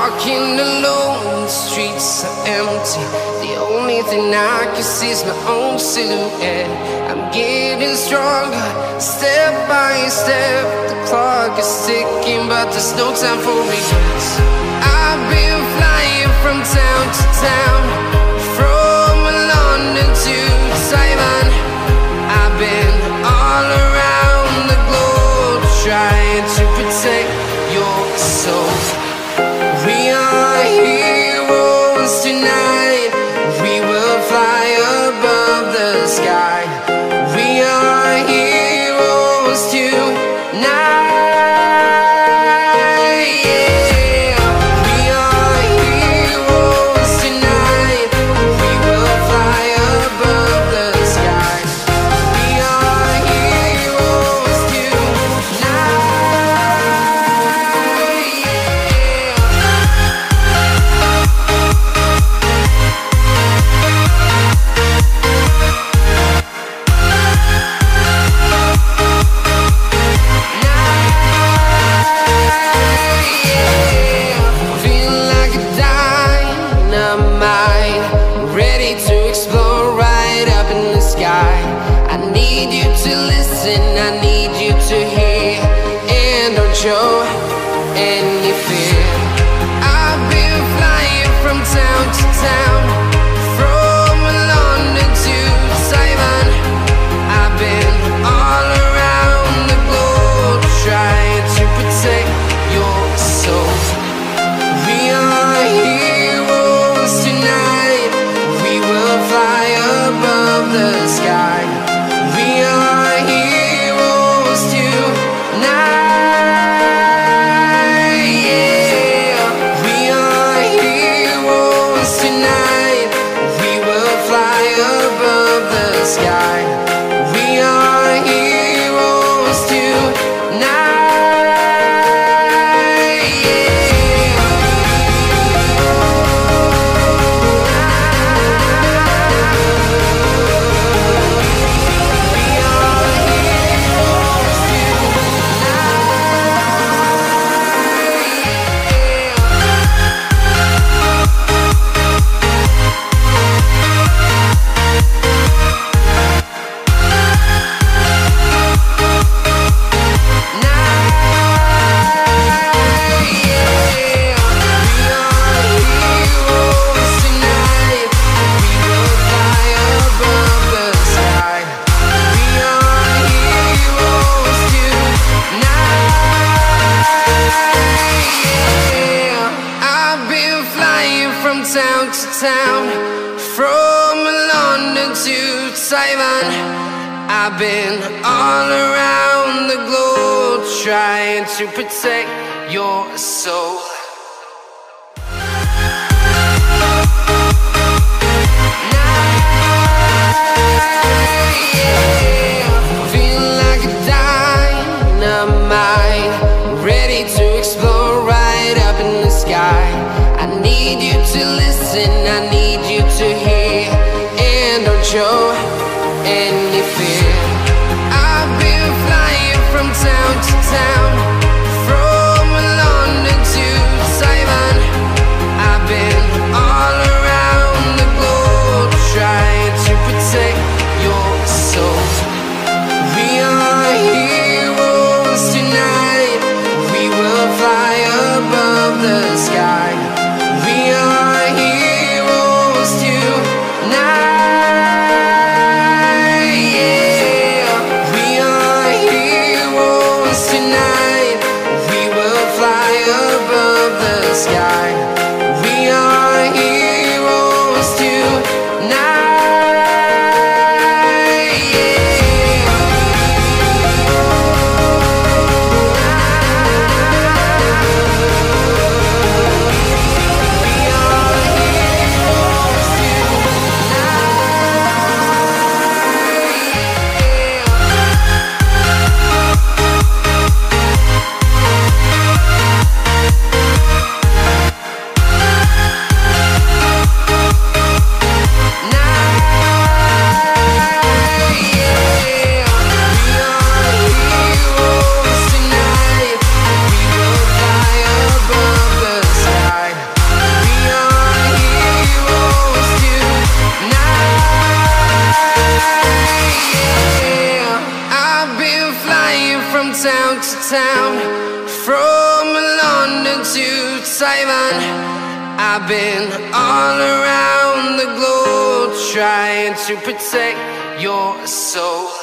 walking alone, the streets are empty. The only thing I can see is my own silhouette. I'm getting stronger, step by step. The clock is ticking, but there's no time for regrets. I've been flying from town to town, from London to Taiwan. I've been all around the globe, trying to protect your soul. We are heroes tonight. We will fly above the sky. We are heroes tonight. Show any fear. I've been flying from town to town, from London to Taiwan. I've been all around the globe, trying to protect your soul. We are heroes tonight. We will fly above the sky. We are heroes tonight. Town to town, from London to Taiwan. I've been all around the globe, trying to protect your soul. Feel like a dynamite, ready to explode right up in the sky. I need you to listen, I need you to hear, and don't show any fear. I've been flying from town to town, from London to Taiwan. I've been all around the globe, trying to protect your soul. We are heroes tonight. We will fly above the sky. We are heroes tonight. Yeah, we are heroes tonight. town to town, from London to Taiwan. I've been all around the globe trying to protect your soul.